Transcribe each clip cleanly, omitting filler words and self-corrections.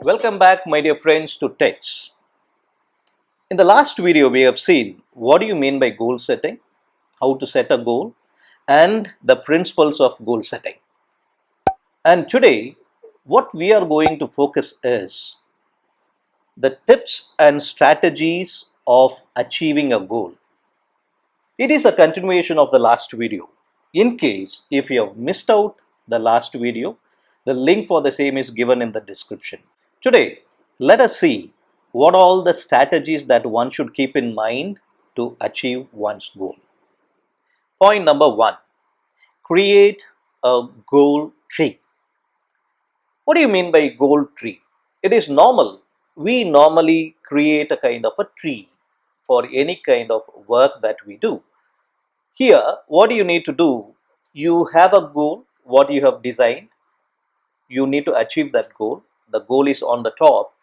Welcome back, my dear friends, to Text. In the last video, we have seen what do you mean by goal setting, how to set a goal, and the principles of goal setting. And today, what we are going to focus is the tips and strategies of achieving a goal. It is a continuation of the last video. In case if you have missed out the last video, the link for the same is given in the description. Today, let us see what all the strategies that one should keep in mind to achieve one's goal. Point number one, create a goal tree. What do you mean by goal tree? It is normal. We normally create a kind of a tree for any kind of work that we do. Here, what do you need to do? You have a goal, what you have designed. You need to achieve that goal. The goal is on the top.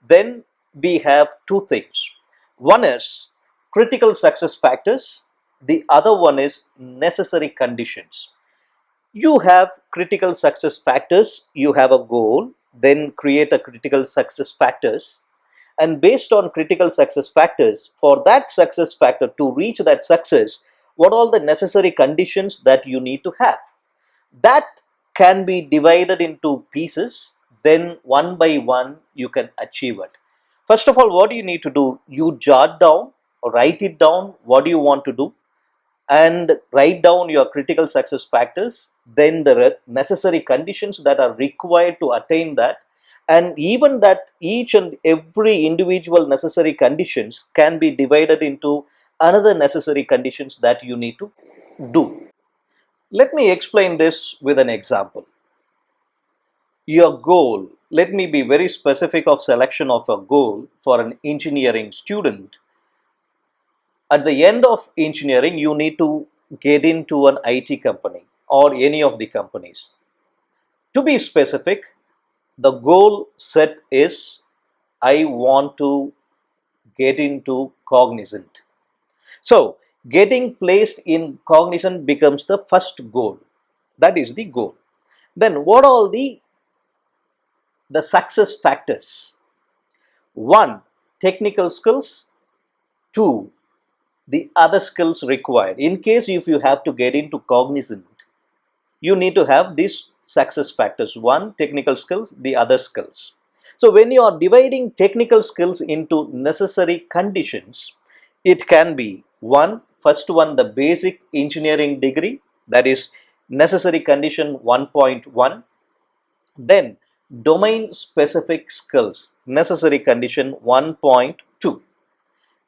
Then we have two things. One is critical success factors. The other one is necessary conditions. You have critical success factors. You have a goal. Then create a critical success factors. And based on critical success factors, for that success factor to reach that success, what all the necessary conditions that you need to have. That can be divided into pieces. Then one by one you can achieve it. First of all, what do you need to do? You jot down or write it down. What do you want to do? And write down your critical success factors, then the necessary conditions that are required to attain that, and even that each and every individual necessary conditions can be divided into another necessary conditions that you need to do. Let me explain this with an example. Your goal, let me be very specific of selection of a goal for an engineering student. At the end of engineering, you need to get into an IT company or any of the companies. To be specific, the goal set is I want to get into Cognizant. So, getting placed in Cognizant becomes the first goal. That is the goal. Then what are the success factors? One, technical skills. Two, the other skills required. In case if you have to get into Cognizant, you need to have these success factors. One, technical skills, the other skills. So when you are dividing technical skills into necessary conditions, it can be first one, the basic engineering degree, that is necessary condition 1.1. Then domain specific skills, necessary condition 1.2.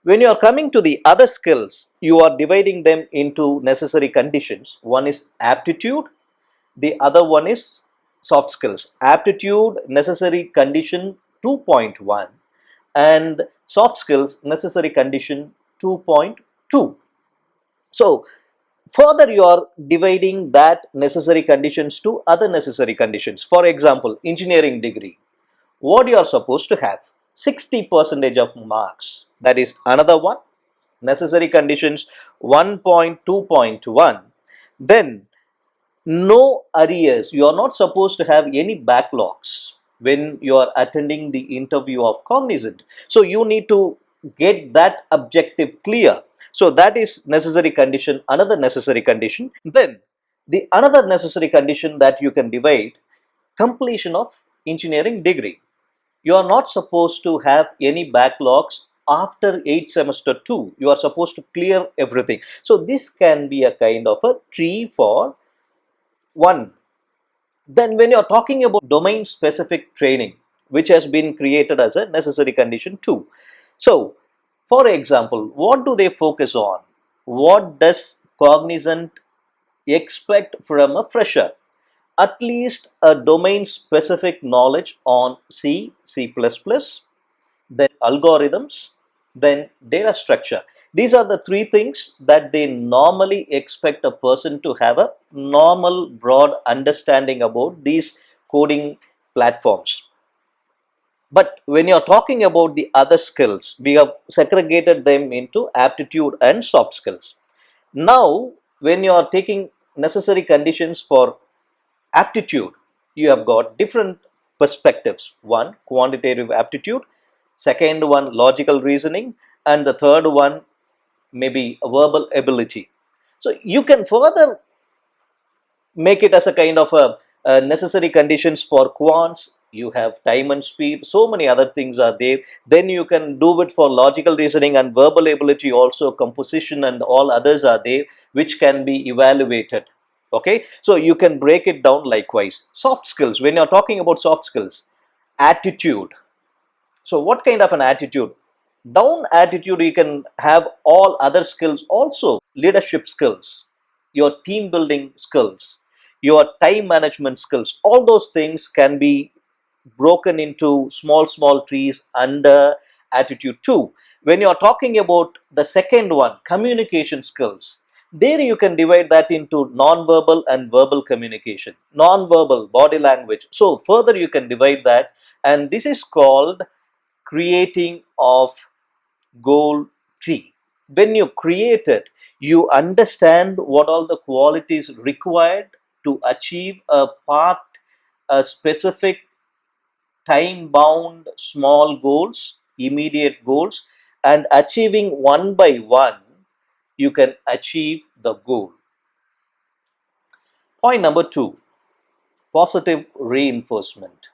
When you are coming to the other skills, you are dividing them into necessary conditions. One is aptitude, the other one is soft skills. Aptitude, necessary condition 2.1, and soft skills, necessary condition 2.2. So, further you are dividing that necessary conditions to other necessary conditions. For example, engineering degree. What you are supposed to have? 60% of marks. That is another one. Necessary conditions 1.2.1. Then no arrears. You are not supposed to have any backlogs when you are attending the interview of Cognizant. So you need to get that objective clear. So that is necessary condition, another necessary condition. Then the another necessary condition that you can divide, completion of engineering degree. You are not supposed to have any backlogs after 8 semester 2. You are supposed to clear everything. So this can be a kind of a tree for one. Then when you are talking about domain specific training, which has been created as a necessary condition 2. So for example, what do they focus on? What does Cognizant expect from a fresher? At least a domain specific knowledge on C, C++, then algorithms, then data structure. These are the three things that they normally expect a person to have a normal broad understanding about these coding platforms. But when you're talking about the other skills, we have segregated them into aptitude and soft skills. Now, when you are taking necessary conditions for aptitude, you have got different perspectives. One, quantitative aptitude, second one, logical reasoning, and the third one, maybe a verbal ability. So you can further make it as a kind of a necessary conditions for quants. You have time and speed, so many other things are there. Then you can do it for logical reasoning and verbal ability also, composition and all others are there which can be evaluated. Okay, so you can break it down likewise. Soft skills, when you're talking about soft skills, attitude. So what kind of an attitude? Down attitude, you can have all other skills also, leadership skills, your team building skills, your time management skills. All those things can be broken into small trees under attitude 2. When you're talking about the second one, communication skills, there you can divide that into non-verbal and verbal communication, non-verbal body language. So further you can divide that, and this is called creating of goal tree. When you create it, you understand what all the qualities required to achieve a part, a specific time bound small goals, immediate goals, and achieving one by one, you can achieve the goal. Point number 2, positive reinforcement.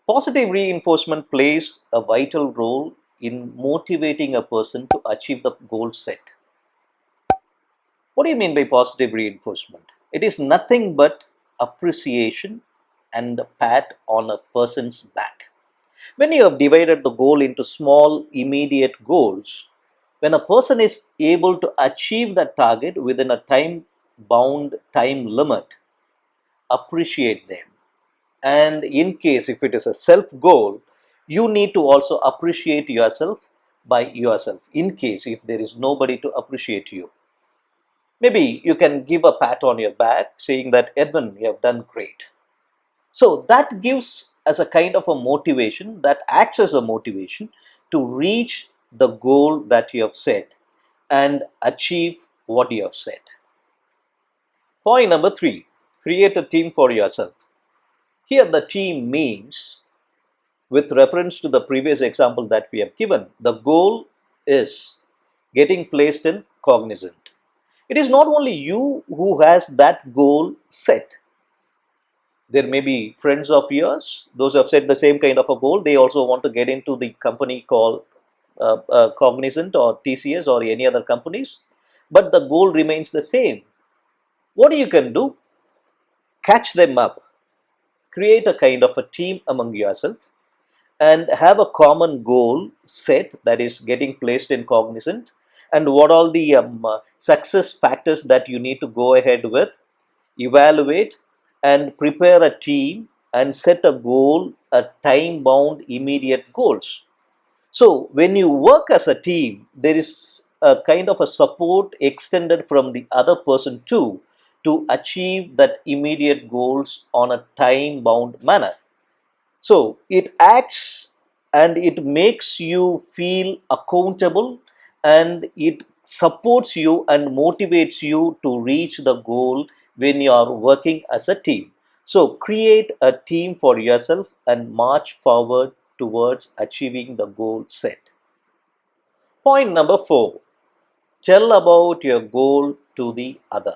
Positive reinforcement plays a vital role in motivating a person to achieve the goal set. What do you mean by positive reinforcement? It is nothing but appreciation and a pat on a person's back. When you have divided the goal into small, immediate goals, when a person is able to achieve that target within a time bound time limit, appreciate them. And in case if it is a self goal, you need to also appreciate yourself by yourself. In case if there is nobody to appreciate you, maybe you can give a pat on your back saying that, Edwin, you have done great. So that gives as a kind of a motivation, that acts as a motivation to reach the goal that you have set and achieve what you have set. Point number 3, create a team for yourself. Here the team means, with reference to the previous example that we have given, the goal is getting placed in cognizant. It is not only you who has that goal set. There may be friends of yours, those who have set the same kind of a goal. They also want to get into the company called Cognizant or TCS or any other companies, but the goal remains the same. What you can do? Catch them up, create a kind of a team among yourself, and have a common goal set, that is getting placed in cognizant, and what all the success factors that you need to go ahead with, evaluate and prepare a team and set a goal, a time bound immediate goals. So when you work as a team, there is a kind of a support extended from the other person too, to achieve that immediate goals on a time bound manner. So it acts and it makes you feel accountable, and it supports you and motivates you to reach the goal when you are working as a team. So create a team for yourself and march forward towards achieving the goal set. Point number 4, tell about your goal to the other.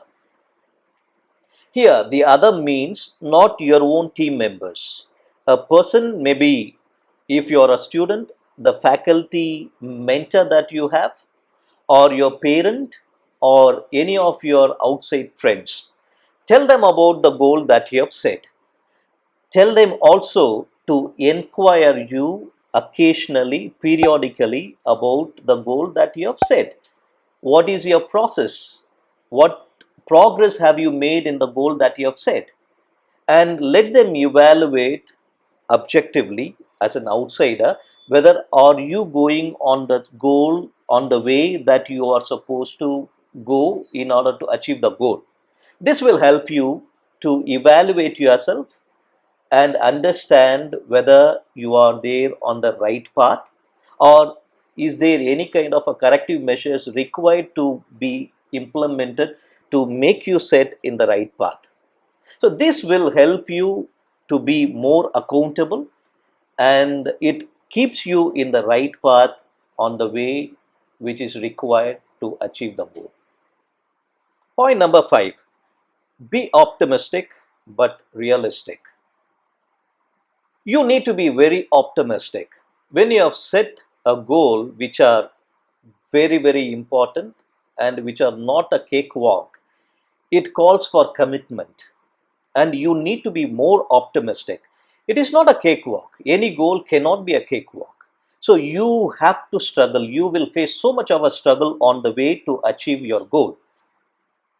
Here, the other means not your own team members. A person, maybe if you are a student, the faculty mentor that you have, or your parent, or any of your outside friends. Tell them about the goal that you have set. Tell them also to inquire you occasionally, periodically, about the goal that you have set. What is your process? What progress have you made in the goal that you have set? And let them evaluate objectively as an outsider whether are you going on the goal, on the way that you are supposed to go in order to achieve the goal. This will help you to evaluate yourself and understand whether you are there on the right path, or is there any kind of a corrective measures required to be implemented to make you set in the right path. So this will help you to be more accountable, and it keeps you in the right path on the way which is required to achieve the goal. Point number 5, be optimistic but realistic. You need to be very optimistic. When you have set a goal which are very, very important and which are not a cakewalk, it calls for commitment, and you need to be more optimistic. It is not a cakewalk. Any goal cannot be a cakewalk. So you have to struggle. You will face so much of a struggle on the way to achieve your goal.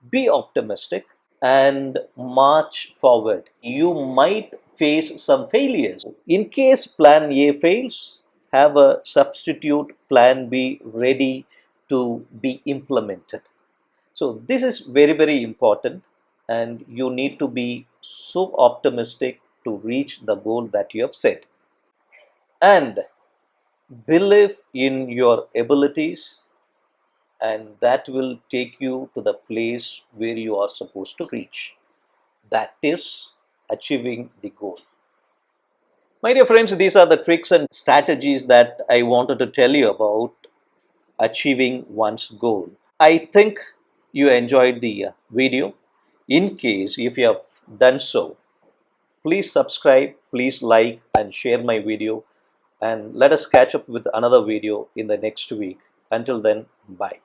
Be optimistic and march forward. You might face some failures. In case plan A fails, have a substitute plan B ready to be implemented. So this is very, very important, and you need to be so optimistic to reach the goal that you have set. And believe in your abilities, and that will take you to the place where you are supposed to reach. That is achieving the goal. My dear friends, these are the tricks and strategies that I wanted to tell you about achieving one's goal. I think you enjoyed the video. In case if you have done so, please subscribe, please like and share my video, and let us catch up with another video in the next week. Until then, bye.